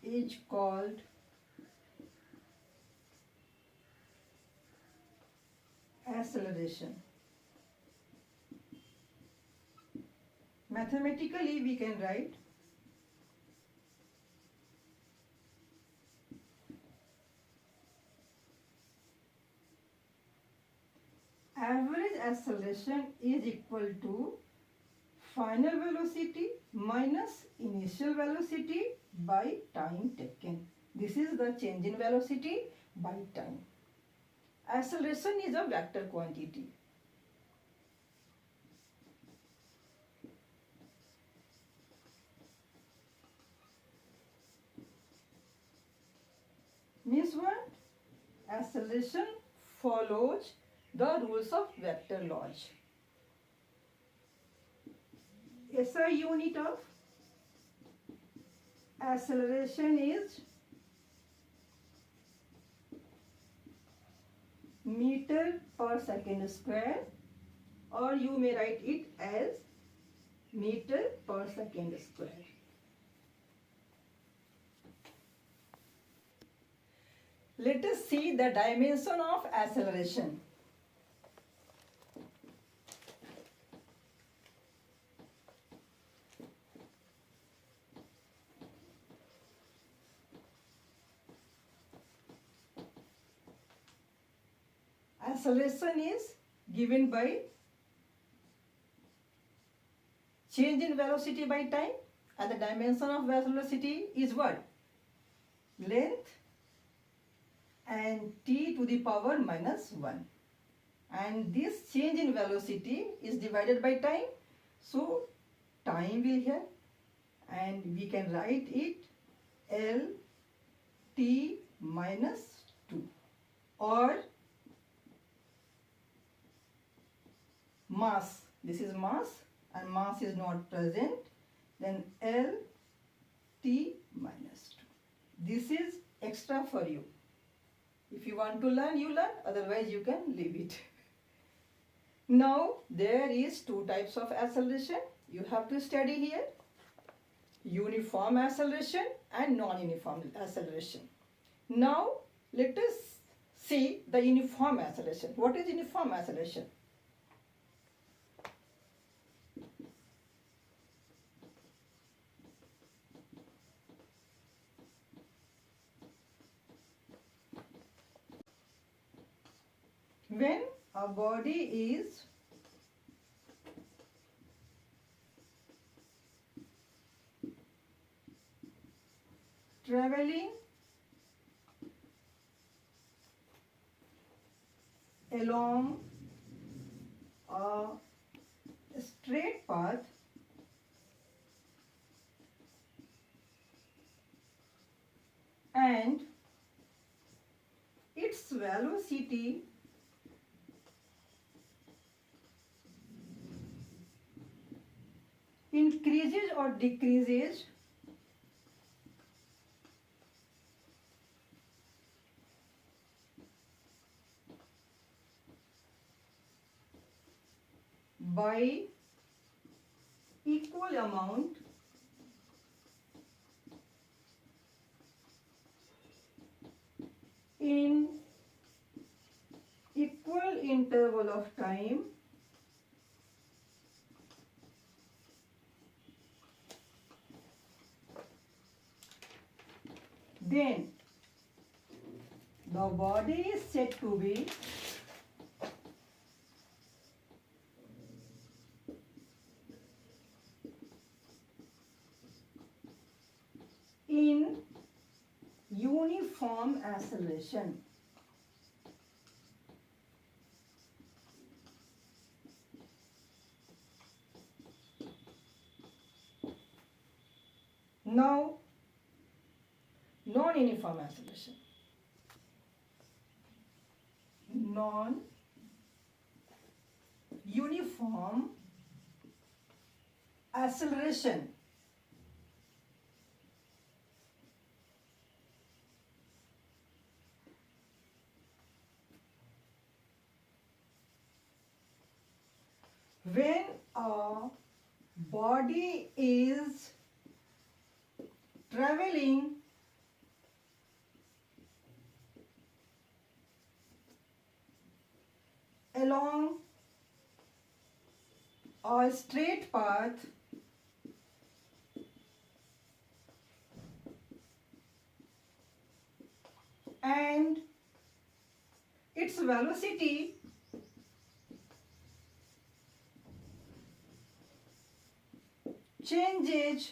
is called acceleration. Mathematically we can write average acceleration is equal to final velocity minus initial velocity by time taken. This is the change in velocity by time. Acceleration is a vector quantity. Means what? Acceleration follows the rules of vector laws. SI unit of acceleration is meter per second square, or you may write it as meter per second square. Let us see the dimension of acceleration. Acceleration is given by change in velocity by time, and the dimension of velocity is what? Length and t to the power minus 1. And this change in velocity is divided by time, so time will here, and we can write it L t minus 2, or mass. This is mass and mass is not present, then L t minus 2. This is extra for you. If you want to learn, you learn, otherwise you can leave it. Now there is two types of acceleration you have to study here: uniform acceleration and non-uniform acceleration. Now let us see the uniform acceleration. What is uniform acceleration? When a body is traveling along a straight path and its velocity increases or decreases by equal amount in equal interval of time, then the body is said to be in uniform acceleration. Now, non-uniform acceleration. Non-uniform acceleration when a body is traveling along a straight path and its velocity changes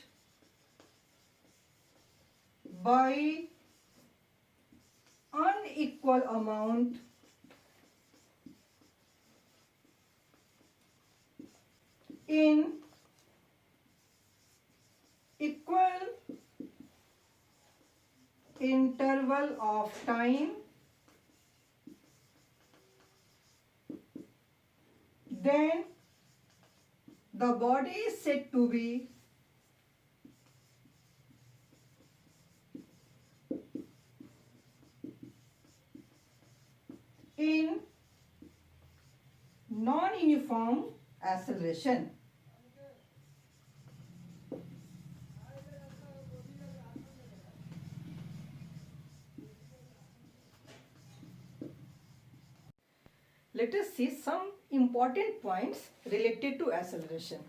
by unequal amount in equal interval of time, then the body is said to be in non-uniform acceleration. Let us see some important points related to acceleration.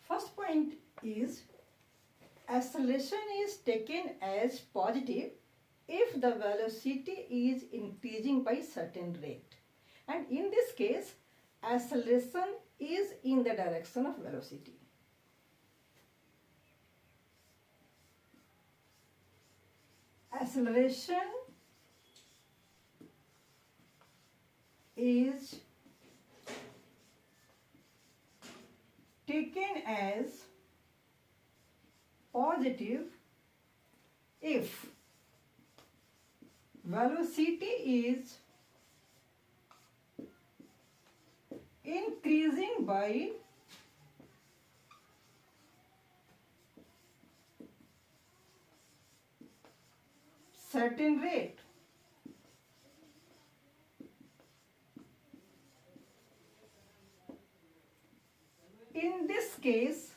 First point is acceleration is taken as positive if the velocity is increasing by certain rate. And in this case, acceleration is in the direction of velocity. Acceleration is taken as positive if velocity is increasing by certain rate. In this case,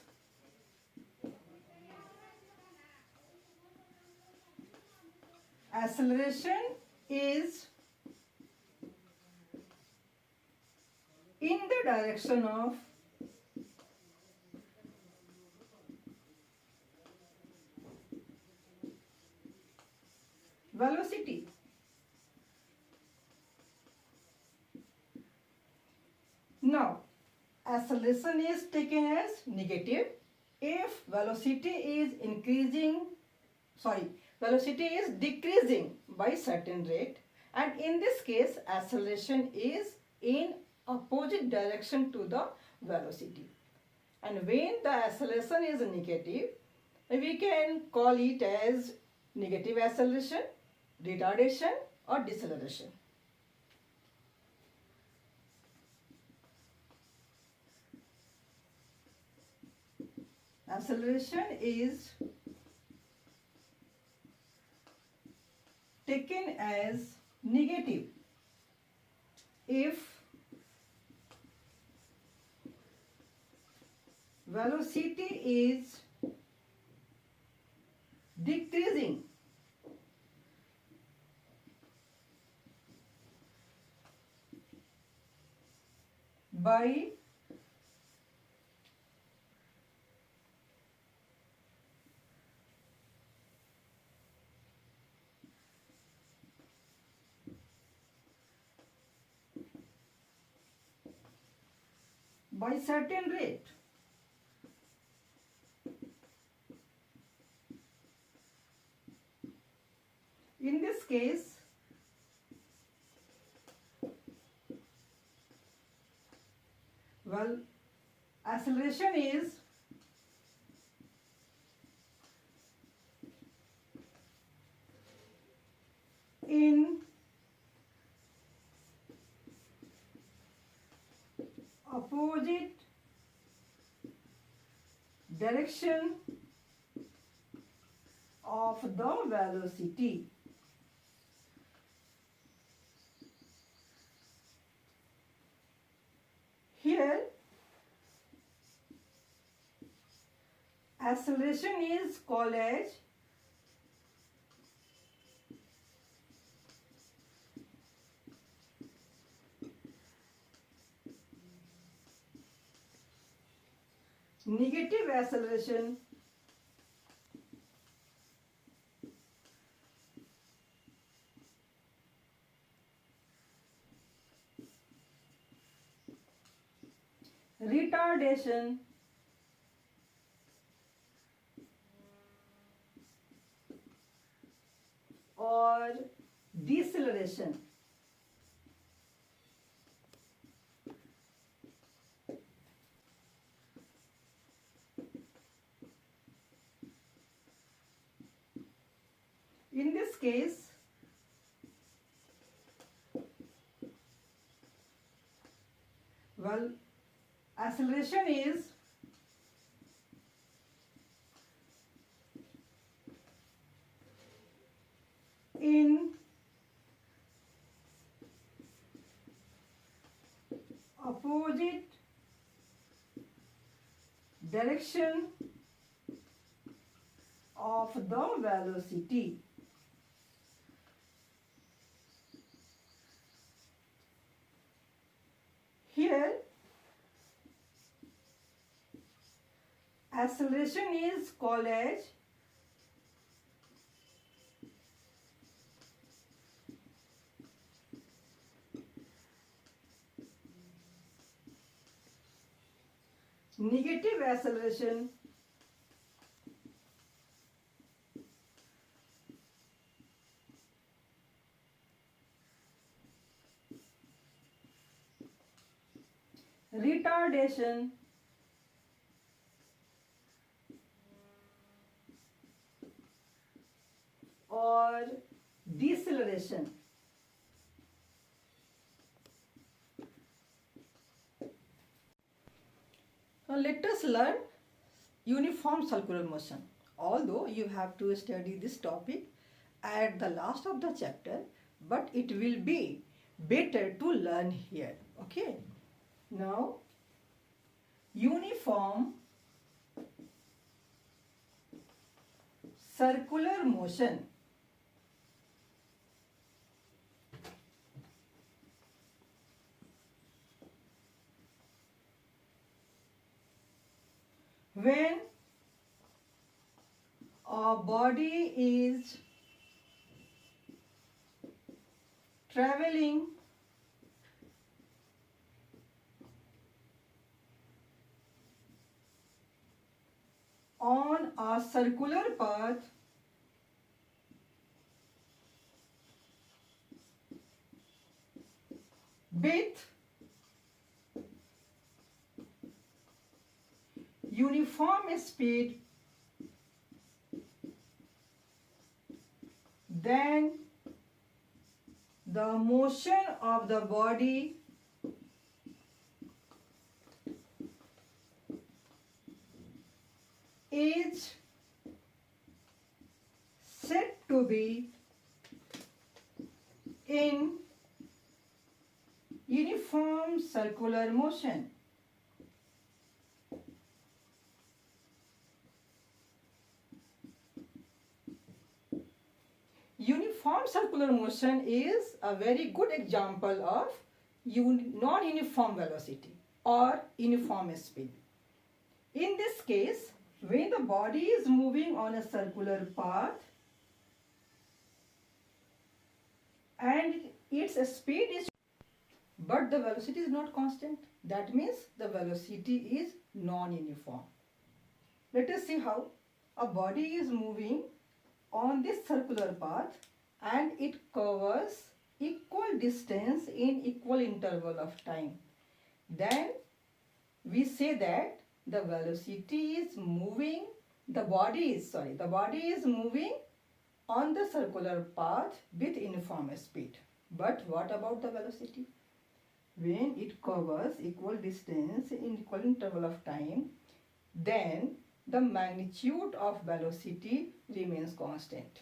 acceleration is in the direction of velocity. Now, acceleration is taken as negative if velocity is decreasing by certain rate, and in this case acceleration is in opposite direction to the velocity. And when the acceleration is negative, we can call it as negative acceleration, retardation or deceleration. Acceleration is taken as negative if velocity is decreasing by certain rate. In this case, acceleration is in opposite direction of the velocity. Here, acceleration is called as negative acceleration retardation or deceleration. In this case, well, acceleration is in opposite direction of the velocity. Here, acceleration is called as negative acceleration retardation or deceleration. Now let us learn uniform circular motion. Although you have to study this topic at the last of the chapter, but it will be better to learn here. Okay. Now, uniform circular motion. When a body is traveling on a circular path with uniform speed, then the motion of the body is said to be in uniform circular motion. Uniform circular motion is a very good example of non-uniform velocity or uniform speed. In this case, when the body is moving on a circular path and its speed is, but the velocity is not constant, that means the velocity is non-uniform. Let us see how. A body is moving on this circular path and it covers equal distance in equal interval of time. Then we say that the velocity is moving, the body is moving on the circular path with uniform speed. But what about the velocity? When it covers equal distance in equal interval of time, then the magnitude of velocity remains constant.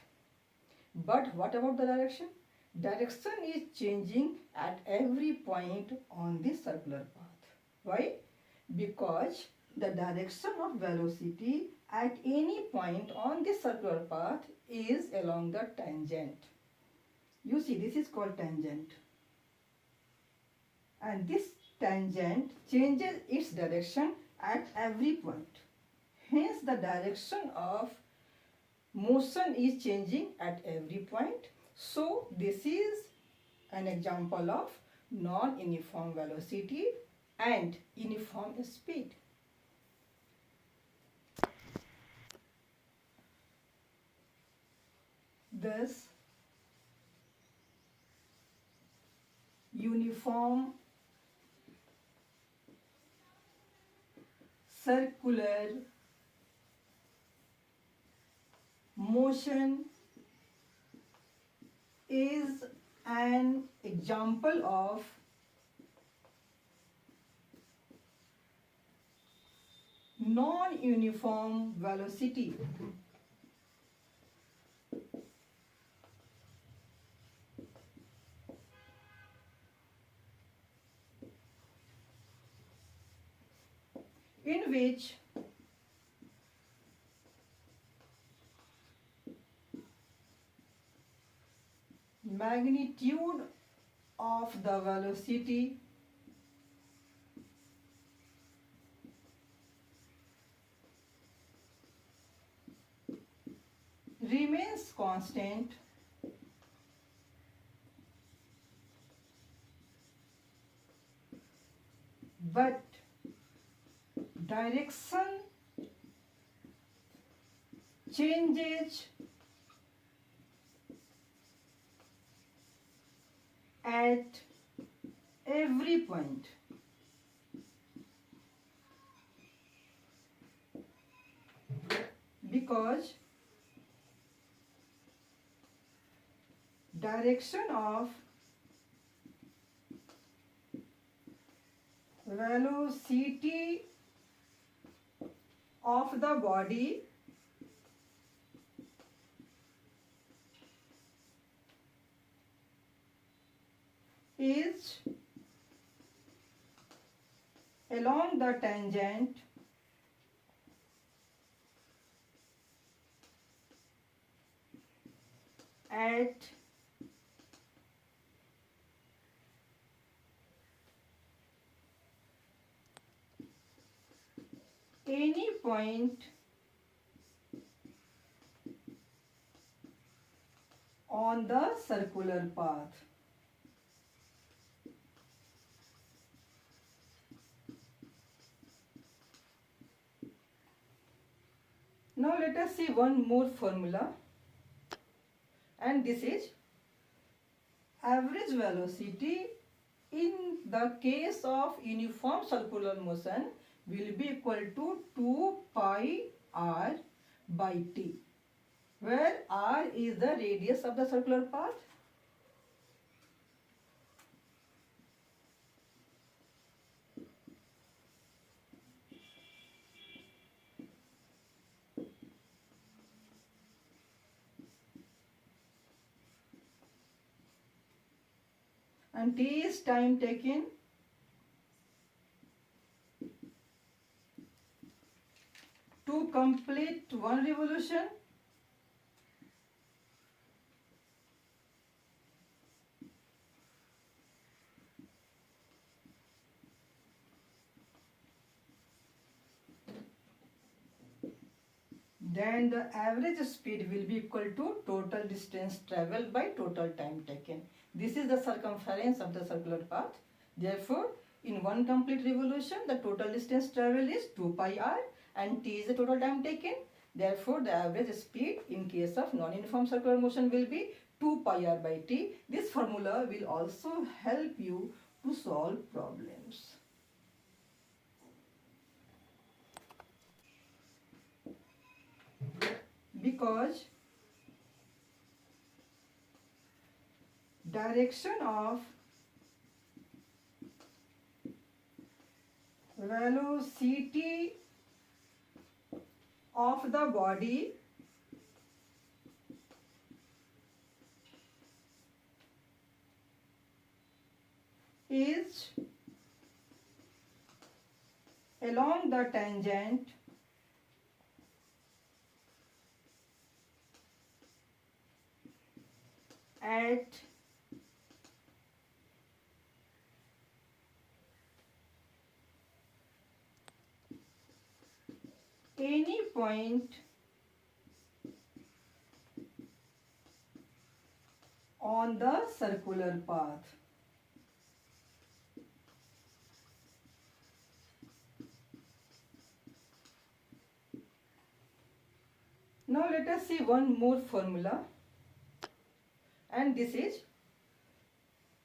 But what about the direction? Direction is changing at every point on this circular path. Why? Because the direction of velocity at any point on this circular path is along the tangent. You see, this is called tangent. And this tangent changes its direction at every point. Hence, the direction of motion is changing at every point. So, this is an example of non-uniform velocity and uniform speed. Thus, uniform circular motion is an example of non-uniform velocity. In which magnitude of the velocity remains constant but direction changes at every point. Because direction of velocity of the body is along the tangent at any point on the circular path. Now let us see one more formula, and this is average velocity in the case of uniform circular motion will be equal to 2 pi r by t, where r is the radius of the circular path. And t is time taken to complete one revolution. Then the average speed will be equal to total distance traveled by total time taken. This is the circumference of the circular path. Therefore, in one complete revolution, the total distance traveled is 2 pi r and t is the total time taken. Therefore, the average speed in case of non-uniform circular motion will be 2 pi r by t. This formula will also help you to solve problems. Because direction of velocity of the body is along the tangent at point on the circular path. Now let us see one more formula, and this is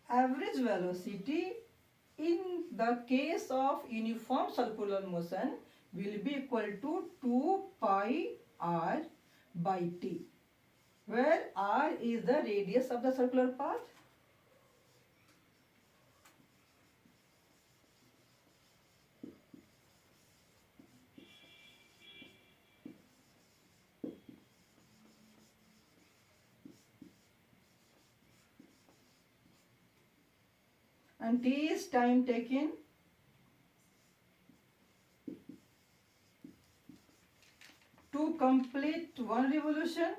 average velocity in the case of uniform circular motion will be equal to 2 pi r by t, where r is the radius of the circular path. And t is time taken. To complete one revolution.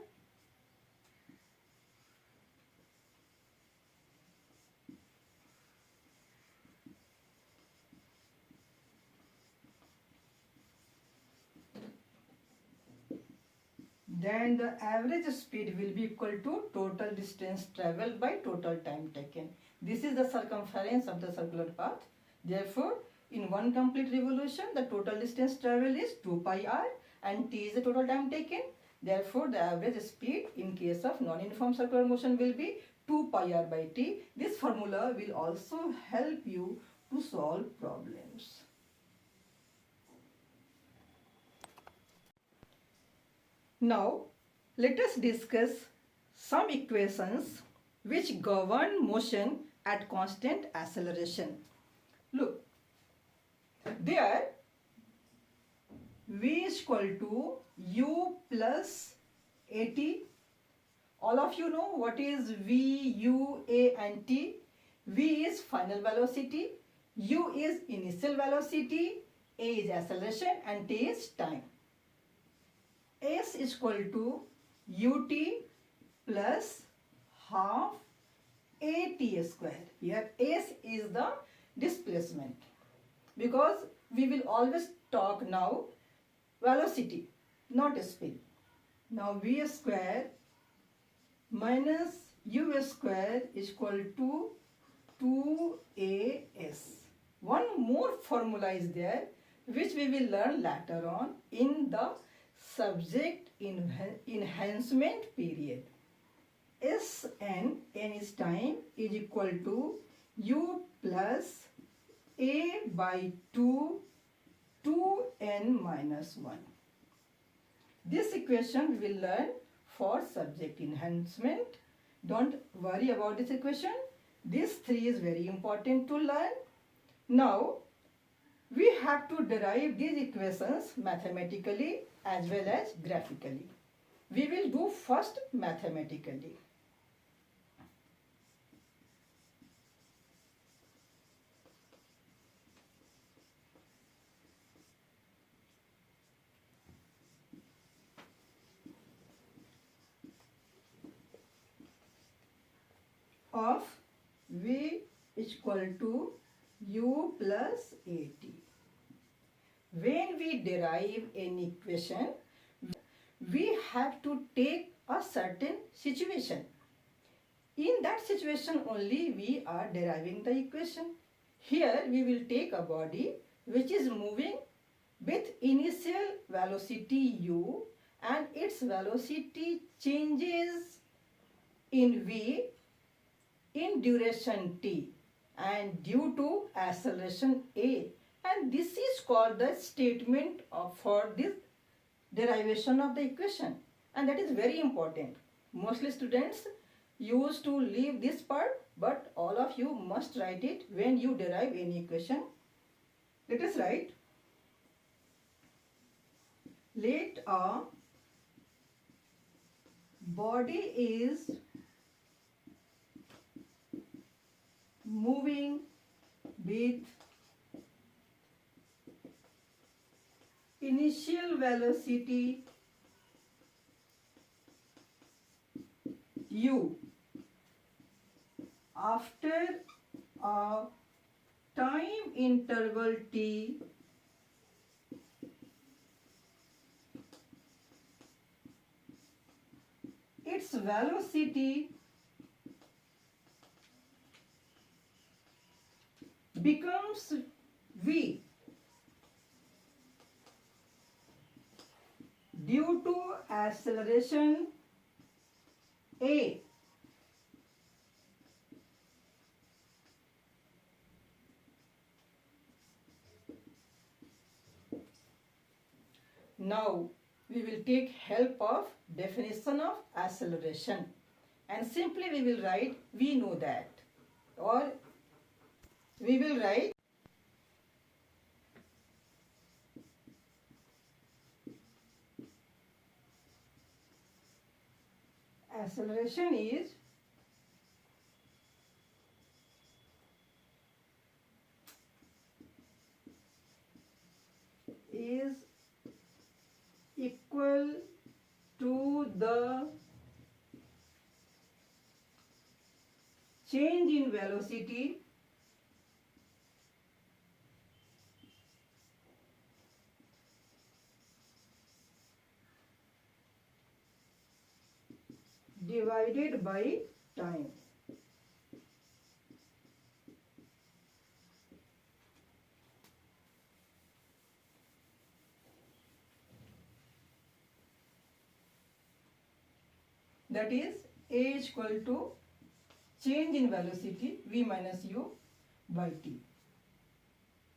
Then the average speed will be equal to total distance travelled by total time taken. This is the circumference of the circular path. Therefore, in one complete revolution, the total distance travelled is 2 pi r and t is the total time taken. Therefore, the average speed in case of non-uniform circular motion will be 2 pi r by t. This formula will also help you to solve problems. Now, let us discuss some equations which govern motion at constant acceleration. Look, there v is equal to u plus at. All of you know what is v, u, a and t. V is final velocity, u is initial velocity, a is acceleration and t is time. S is equal to ut plus half at square. Here S is the displacement, because we will always talk now velocity, not speed. Now v square minus u square is equal to 2as. One more formula is there which we will learn later on in the subject enhancement period. Sn, n is time, is equal to u plus a by 2 2n minus 1. This equation we will learn for subject enhancement. Don't worry about this equation. This 3 is very important to learn. Now, we have to derive these equations mathematically as well as graphically. We will do first mathematically. Of v is equal to u plus at. When we derive an equation, we have to take a certain situation. In that situation only we are deriving the equation. Here we will take a body which is moving with initial velocity u and its velocity changes in v in duration t and due to acceleration a, and this is called the statement for this derivation of the equation, and that is very important. Mostly students used to leave this part, but all of you must write it when you derive any equation. Let us write, let a body is moving with initial velocity u after a time interval t its velocity becomes v due to acceleration a. Now we will take help of definition of acceleration, and simply we will write we know that, or we will write acceleration is equal to the change in velocity divided by time. That is a is equal to change in velocity v minus u by t.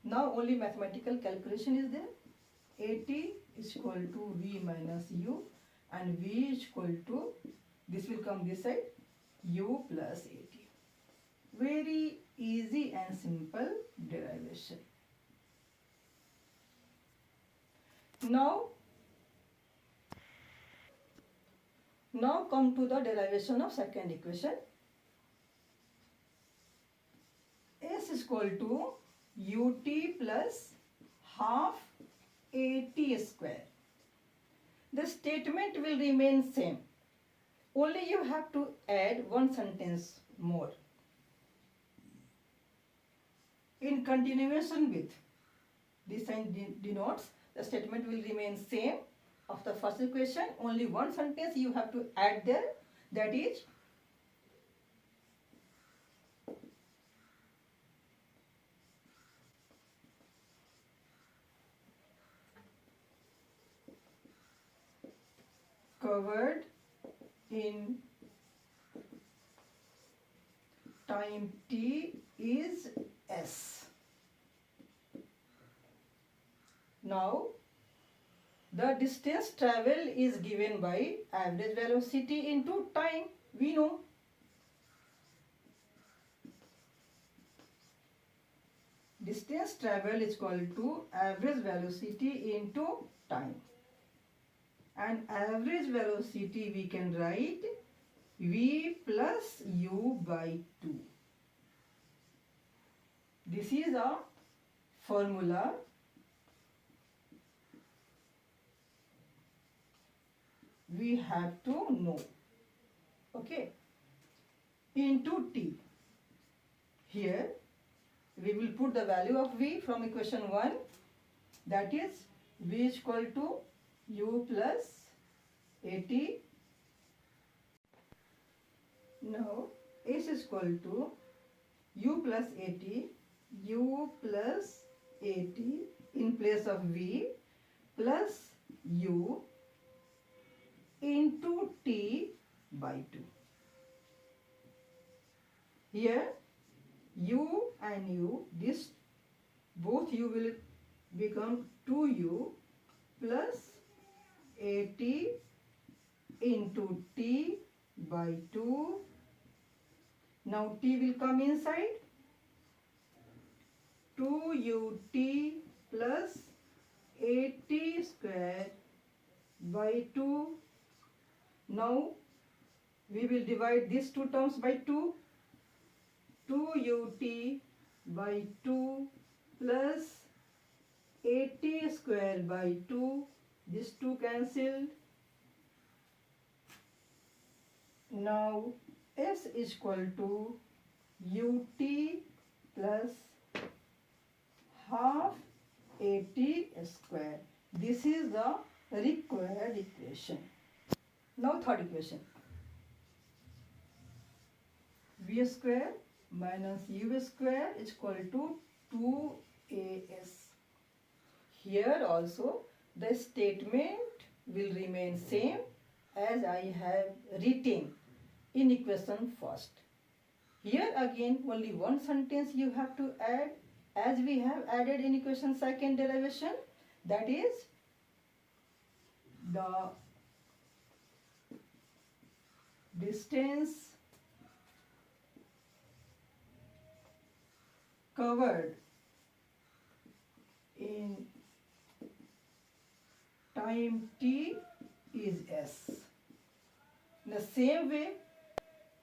Now only mathematical calculation is there. At is equal to v minus u, and v is equal to, this will come this side, u plus at. Very easy and simple derivation. Now come to the derivation of second equation. S is equal to ut plus half at square. The statement will remain same. Only you have to add one sentence more. In continuation with, this sign denotes the statement will remain same of the first equation. Only one sentence you have to add there, that is covered in time t is s. Now the distance traveled is given by average velocity into time. We know. Distance traveled is equal to average velocity into time. And average velocity we can write v plus u by 2. This is a formula we have to know. Okay. Into t. Here we will put the value of v from equation 1, that is v is equal to u plus at. Now s is equal to u plus at, u plus at in place of v plus u into t by 2. Here u and u, this both u will become 2u plus at into t by 2. Now t will come inside, 2ut plus at square by 2. Now we will divide these two terms by 2. 2ut by 2 plus at square by 2. These two cancelled. Now s is equal to ut plus half at square. This is the required equation. Now third equation. v square minus u square is equal to 2as. Here also the statement will remain same as I have written in equation first. Here again only one sentence you have to add as we have added in equation second derivation, that is the distance covered in time t is s. In the same way,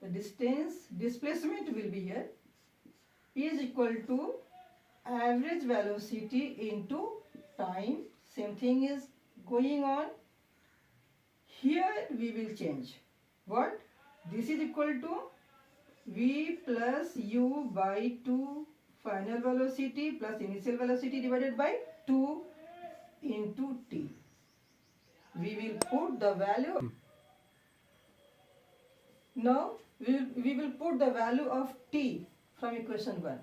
the displacement will be here is equal to average velocity into time. Same thing is going on. Here we will change. What? This is equal to v plus u by 2 final velocity plus initial velocity divided by 2 into t. We will put the value. Now we will put the value of t from equation 1.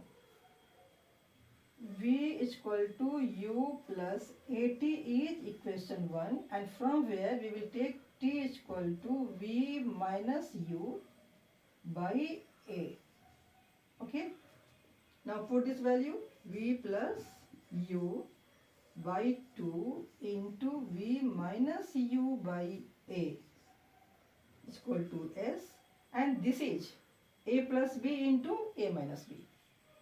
V is equal to u plus at is equation 1, and from where we will take t is equal to v minus u by a. Okay. Now put this value v plus u by 2 into v minus u by a is equal to s, and this is a plus b into a minus b,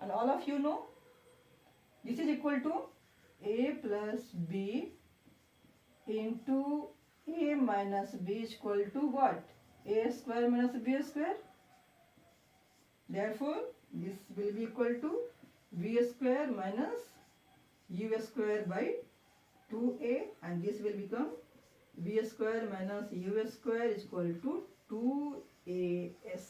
and all of you know this is equal to a plus b into a minus b is equal to what? A square minus b square. Therefore, this will be equal to v square minus u square by 2a, and this will become v square minus u square is equal to 2as.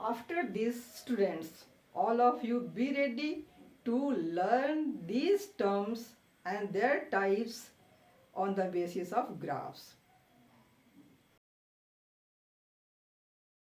After this, students, all of you be ready to learn these terms and their types on the basis of graphs.